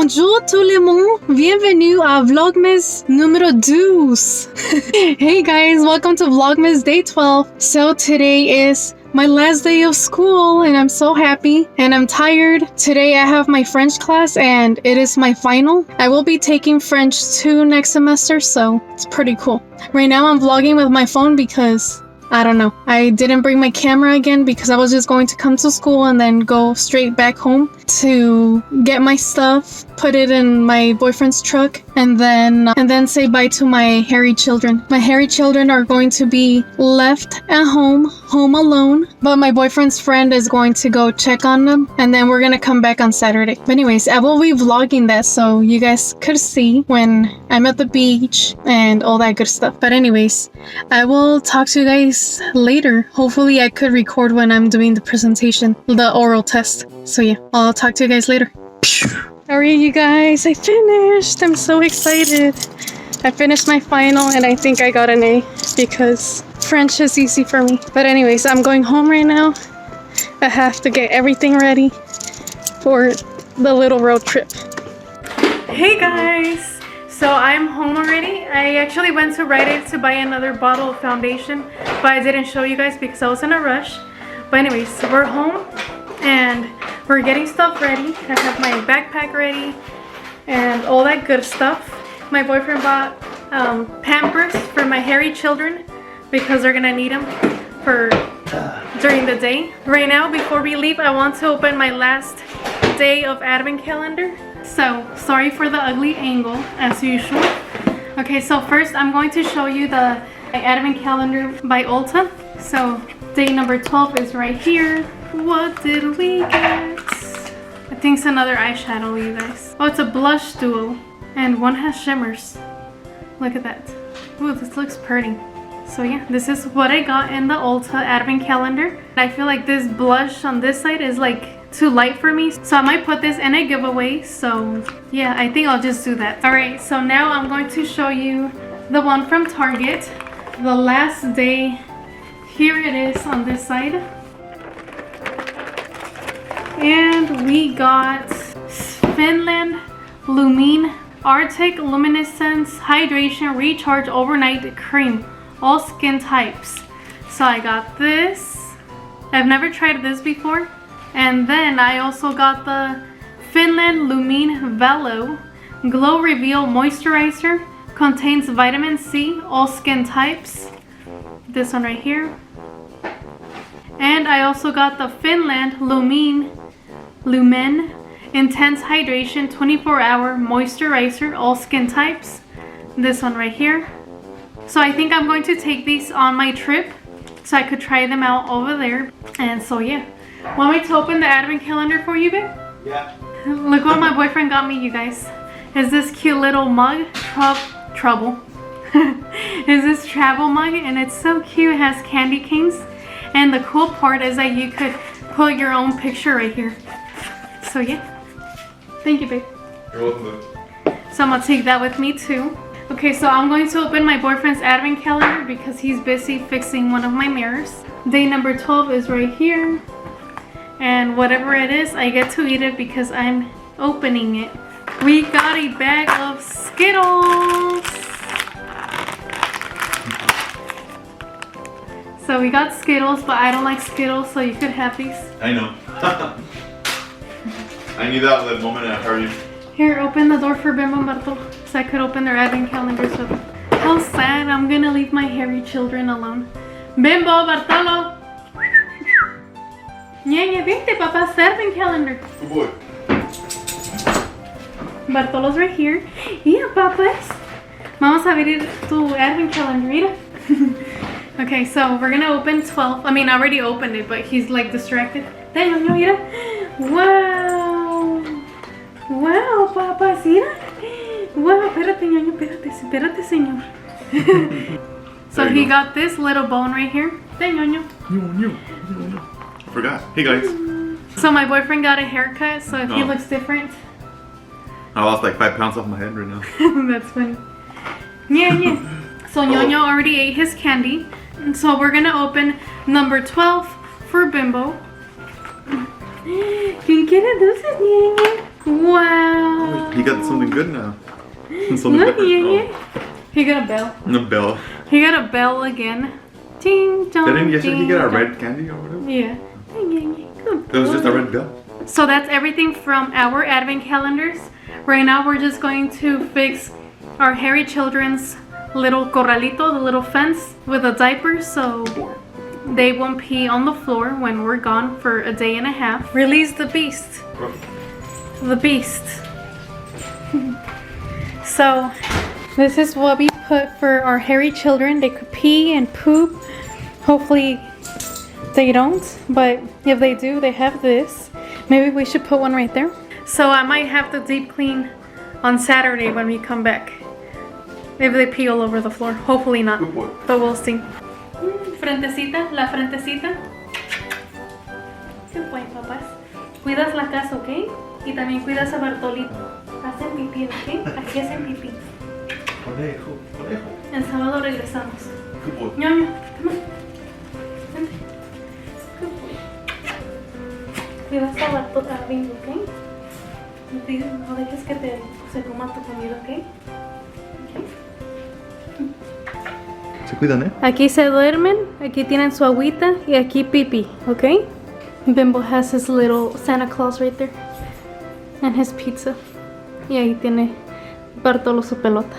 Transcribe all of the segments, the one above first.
Bonjour tout le monde, bienvenue à Vlogmas numéro 12. Hey guys, welcome to Vlogmas day 12. So today is my last day of school and I'm so happy and I'm tired. Today I have my French class and it is my final. I will be taking French 2 next semester, so it's pretty cool. Right now I'm vlogging with my phone because I don't know. I didn't bring my camera again because I was just going to come to school and then go straight back home to get my stuff, put it in my boyfriend's truck, and then say bye to my hairy children. My hairy children are going to be left at home alone, but my boyfriend's friend is going to go check on them, and then we're gonna come back on Saturday. But anyways, I will be vlogging that so you guys could see when I'm at the beach and all that good stuff. But anyways, I will talk to you guys later. Hopefully I could record when I'm doing the presentation, the oral test. So yeah, I'll talk to you guys later. Alright you guys, I finished. I'm so excited. I finished my final and I think I got an A because French is easy for me. But anyways, I'm going home right now. I have to get everything ready for the little road trip. Hey guys! So I'm home already. I actually went to Rite Aid to buy another bottle of foundation, but I didn't show you guys because I was in a rush. But anyways, we're home and we're getting stuff ready. I have my backpack ready and all that good stuff. My boyfriend bought Pampers for my hairy children because they're gonna need them for during the day. Right now, before we leave, I want to open my last day of advent calendar. So sorry for the ugly angle as usual. Okay, so first I'm going to show you the advent calendar by Ulta. So day number 12 is right here. What did we get? I think it's another eyeshadow, you guys. Oh, it's a blush duo and one has shimmers. Look at that. Ooh, this looks pretty. So yeah, this is what I got in the Ulta advent calendar. I feel like this blush on this side is like too light for me, so I might put this in a giveaway. So yeah, I think I'll just do that. Alright, so now I'm going to show you the one from Target. The last day. Here it is on this side. And we got Finland Lumine Arctic Luminescence Hydration Recharge Overnight Cream, all skin types. So I got this. I've never tried this before. And then I also got the Finland Lumine Velo Glow Reveal Moisturizer. Contains vitamin C, all skin types. This one right here. And I also got the Finland Lumen Intense Hydration 24-hour Moisturizer, all skin types. This one right here. So I think I'm going to take these on my trip so I could try them out over there. And so yeah. Want me to open the advent calendar for you, babe? Yeah. Look what my boyfriend got me, you guys. Is this cute little mug. Is this travel mug, and it's so cute. It has candy canes. And the cool part is that you could put your own picture right here. So yeah. Thank you, babe. You're welcome. So I'm gonna take that with me too. Okay, so I'm going to open my boyfriend's advent calendar because he's busy fixing one of my mirrors. Day number 12 is right here. And whatever it is, I get to eat it because I'm opening it. We got a bag of Skittles. So we got Skittles, but I don't like Skittles, so you could have these. I know. I knew that the moment I heard you. Here, open the door for Bimbo and Bartolo so I could open their advent calendars with them. How sad, I'm gonna leave my hairy children alone. Bimbo, Bartolo! Ñeñe, vente, papa's advent calendar. Good boy. Bartolo's right here. Yeah, papas. Vamos a abrir tu advent calendar, mira. Okay, so we're gonna open 12. I mean, I already opened it, but he's like distracted. Ñoño, mira. Wow. Wow, papas, mira. Wow, espérate, Ñoño, espérate, señor. So he got this little bone right here. Ñoño. I forgot. Hey guys. So my boyfriend got a haircut, so if he looks different. I lost like 5 pounds off my head right now. That's funny. Yeah. So Ñoño already ate his candy. So we're gonna open number 12 for Bimbo. ¿Quién quiere dulces, Ñeñe? Wow. He got something good now. Something Look, different. he got a bell. Oh, the bell. He got a bell again. Ding dong. Didn't yesterday he ding, get a dong. red candy or whatever? Yeah. It was just a red bell. So that's everything from our advent calendars. Right now we're just going to fix our hairy children's little corralito, the little fence with a diaper, so they won't pee on the floor when we're gone for a day and a half. Release the beast. The beast. So this is what we put for our hairy children. They could pee and poop. Hopefully they don't, but if they do, they have this. Maybe we should put one right there. So I might have to deep clean on Saturday when we come back. If they pee all over the floor. Hopefully not, but we'll see. Frentecita, la frentecita. Qué buen, papás. Cuidas la casa, ¿ok? Y también cuidas a Bartolito. Hacen pipí, ¿ok? Aquí hacen pipí. Conejo, conejo. El sábado regresamos. Good boy. Ñoño, come on. Vente. Good boy. Cuidas a Bartolito, ¿ok? No dejes que se coma tu comida, ¿ok? Se cuidan, ¿eh? Aquí se duermen, aquí tienen su agüita y aquí pipi, ¿ok? Bimbo has his little Santa Claus right there. And his pizza. Y ahí tiene Bartolo su pelota.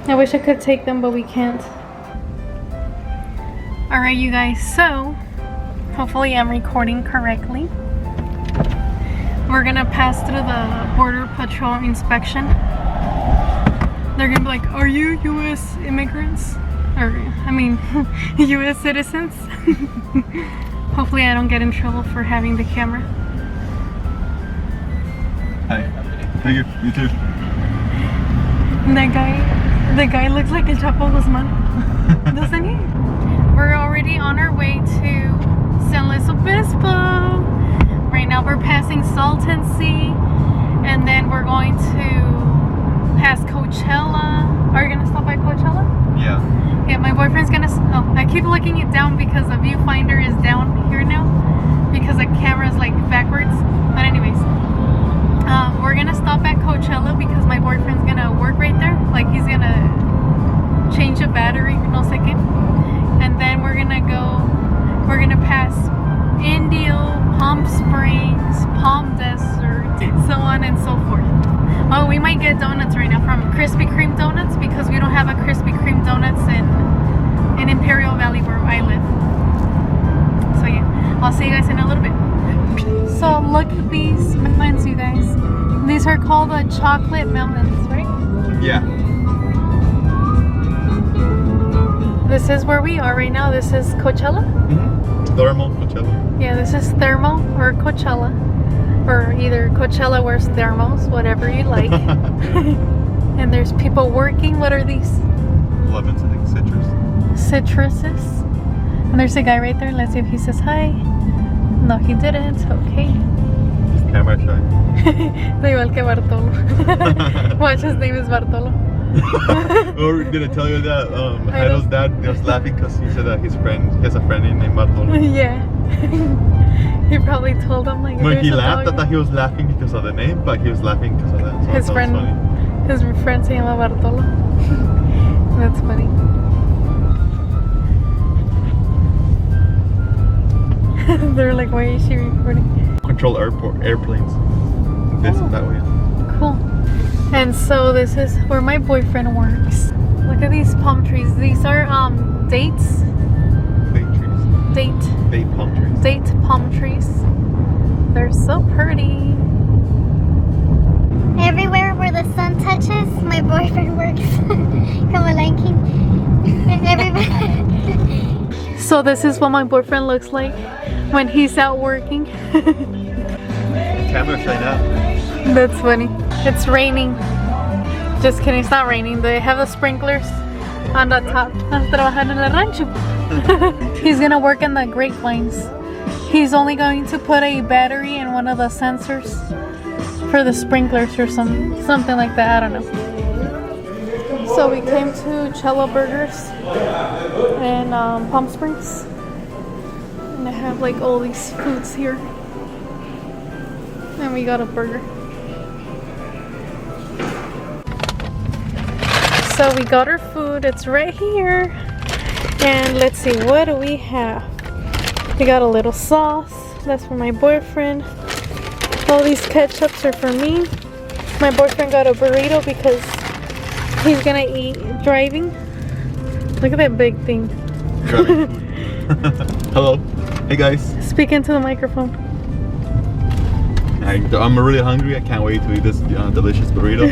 I wish I could take them, but we can't. Alright, you guys, so hopefully I'm recording correctly. We're gonna pass through the Border Patrol inspection. They're gonna be like, are you US immigrants? Or, I mean, US citizens? Hopefully I don't get in trouble for having the camera. Hi. Thank you. You too. The guy looks like El Chapo Guzman, doesn't he? We're already on our way to San Luis Obispo. Right now we're passing Salton Sea, and then we're going to pass Coachella. Are you gonna stop by Coachella? Yeah. Yeah, my boyfriend's gonna. Oh, I keep looking it down because the viewfinder is down here now because the camera's like backwards. But anyways, we're gonna stop at Coachella because my boyfriend's gonna work right there. Like he's gonna change a battery, no second, and then we're gonna pass Indio, Palm Springs, Palm Desert, so on and so forth. Oh, we might get donuts right now from Krispy Kreme Donuts because we don't have a Krispy Kreme Donuts in Imperial Valley where I live. So yeah, I'll see you guys in a little bit. So look at these mountains, you guys. These are called the Chocolate Mountains, right? Yeah. This is where we are right now. This is Coachella. Thermal Coachella. Yeah, this is Thermal or Coachella. Or either Coachella wears thermals, whatever you like. And there's people working. What are these? Lemons, I think, citrus. Citruses. And there's a guy right there. Let's see if he says hi. No, he didn't. Okay. He's camera shy. Da igual que Bartolo. Watch, his name is Bartolo. Or did I tell you that Jairo's dad was laughing because he said that he has a friend named Bartolo? Yeah. He probably told him like. No, he there's a laughed. I dog. thought he was laughing because of the name, but he was laughing because of that. So His that friend. was funny. His friend se llama Bartolo. That's funny. They're like, why is she recording? Control airplanes. This that way. Cool. And so this is where my boyfriend works. Look at these palm trees. These are dates. Date trees. Date palm trees. Date palm trees. They're so pretty. Everywhere where the sun touches, my boyfriend works. Como Lion King. Everywhere. So this is what my boyfriend looks like when he's out working. Camera shy now. That's funny. It's raining. Just kidding, it's not raining. They have the sprinklers on the top. Estás trabajando en el rancho. He's gonna work in the grapevines. He's only going to put a battery in one of the sensors for the sprinklers or something like that. I don't know. So we came to Cello Burgers in Palm Springs, and they have like all these foods here. And we got a burger. So we got our food. It's right here. And let's see, what do we have? We got a little sauce. That's for my boyfriend. All these ketchups are for me. My boyfriend got a burrito because he's gonna eat driving. Look at that big thing. Hello. Hey guys. Speak into the microphone. I'm really hungry. I can't wait to eat this delicious burrito.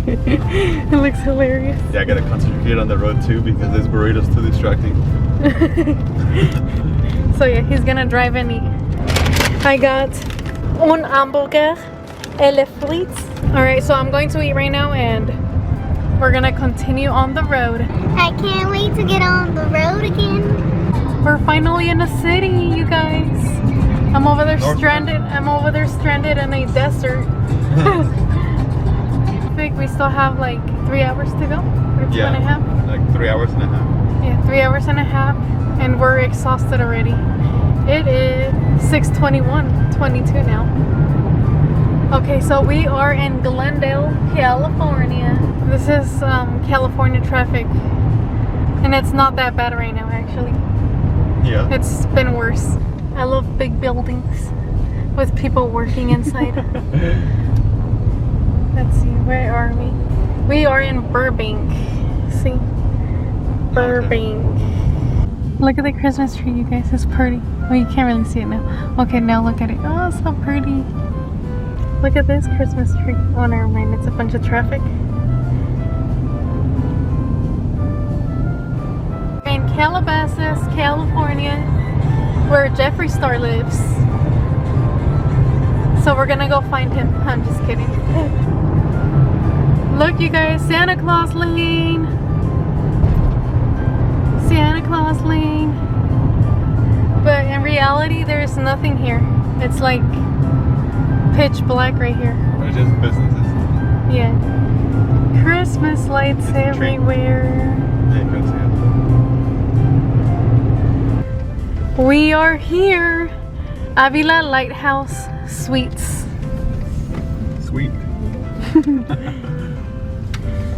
It looks hilarious. Yeah, I gotta concentrate on the road too because this burrito's too distracting. So yeah, he's gonna drive and eat. I got un hamburger et les frites. Alright, so I'm going to eat right now and we're gonna continue on the road. I can't wait to get on the road again. We're finally in a city, you guys. I'm over there stranded. I'm over there stranded in a desert. I think we still have like 3 hours to go, or 2.5. Like 3 hours and a half. Yeah, 3 hours and a half, and we're exhausted already. It is 6:21, 22 now. Okay, so we are in Glendale, California. This is California traffic, and it's not that bad right now, actually. Yeah. It's been worse. I love big buildings with people working inside. Let's see, where are we? We are in Burbank. See? Burbank. Look at the Christmas tree, you guys. It's pretty. Well, you can't really see it now. Okay, now look at it. Oh, so pretty. Look at this Christmas tree. Oh, never mind. It's a bunch of traffic. In Calabasas, California, where Jeffree Star lives. So we're gonna go find him. I'm just kidding. Look, you guys, Santa Claus Lane. Santa Claus Lane. But in reality, there's nothing here. It's like pitch black right here. It's just businesses. Yeah. Christmas lights everywhere. Yeah, you can see it. We are here. Avila Lighthouse Suites. Sweet.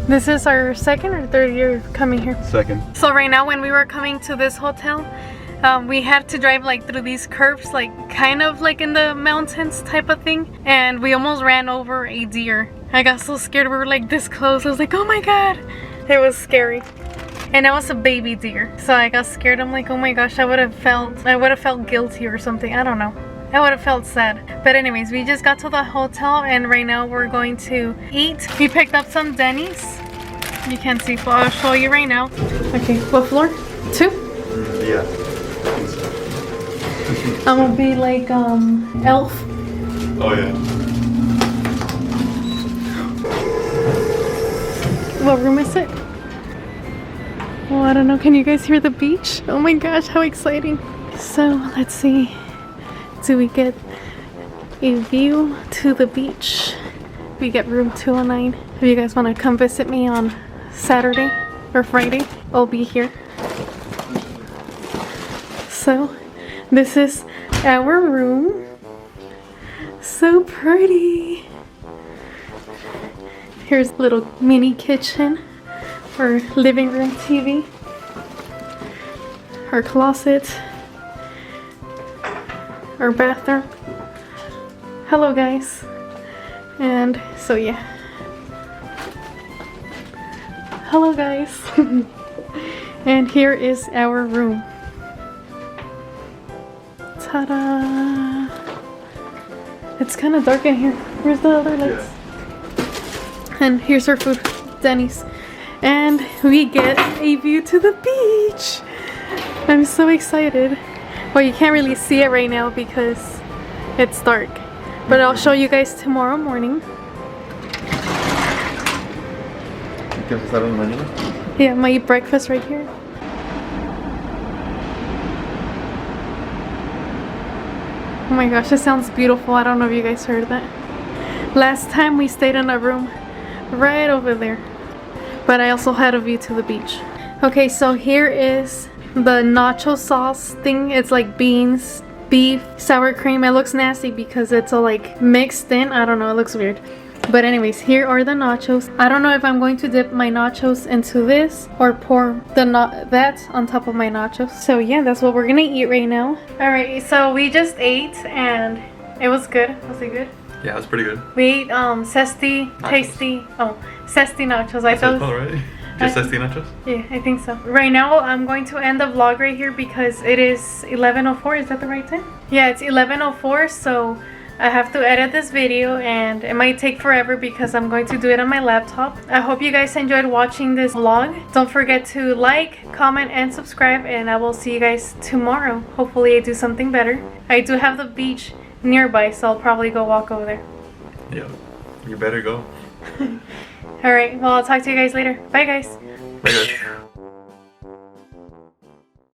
This is our second or third year coming here. Second. So right now when we were coming to this hotel, we had to drive like through these curves, like kind of like in the mountains type of thing. And we almost ran over a deer. I got so scared. We were like this close. I was like, oh my God. It was scary. And it was a baby deer. So I got scared. I'm like, oh my gosh, I would have felt guilty or something. I don't know. I would have felt sad. But anyways, we just got to the hotel and right now we're going to eat. We picked up some Denny's. You can't see, but I'll show you right now. Okay, what floor? 2? Yeah. I'm gonna be like Elf. Oh yeah. What room is it? Oh, I don't know. Can you guys hear the beach? Oh my gosh, how exciting. So let's see. Do we get a view to the beach? We get room 209. If you guys want to come visit me on Saturday or Friday, I'll be here. So this is our room. So pretty. Here's a little mini kitchen or living room TV. Our closet. Our bathroom. Hello guys. And so yeah. Hello guys. And here is our room. Ta-da! It's kind of dark in here. Where's the other lights? Yeah. And here's our food, Denny's. And we get a view to the beach. I'm so excited. Well, you can't really see it right now because it's dark. But I'll show you guys tomorrow morning. Yeah, I'm gonna eat breakfast right here. Oh my gosh, it sounds beautiful. I don't know if you guys heard that. Last time we stayed in a room right over there. But I also had a view to the beach. Okay, so here is the nacho sauce thing. It's like beans, beef, sour cream. It looks nasty because it's all like mixed in. I don't know, it looks weird. But anyways, here are the nachos. I don't know if I'm going to dip my nachos into this or pour that on top of my nachos. So yeah, that's what we're gonna eat right now. Alright, so we just ate and it was good. Was it good? Yeah, it was pretty good. We ate zesty, tasty, zesty nachos. I thought. Right? Just zesty nachos? Yeah, I think so. Right now, I'm going to end the vlog right here because it is 11:04. Is that the right time? Yeah, it's 11:04, so I have to edit this video and it might take forever because I'm going to do it on my laptop. I hope you guys enjoyed watching this vlog. Don't forget to like, comment, and subscribe, and I will see you guys tomorrow. Hopefully I do something better. I do have the beach nearby, so I'll probably go walk over there. Yeah, you better go. Alright, well, I'll talk to you guys later. Bye, guys. Bye, guys.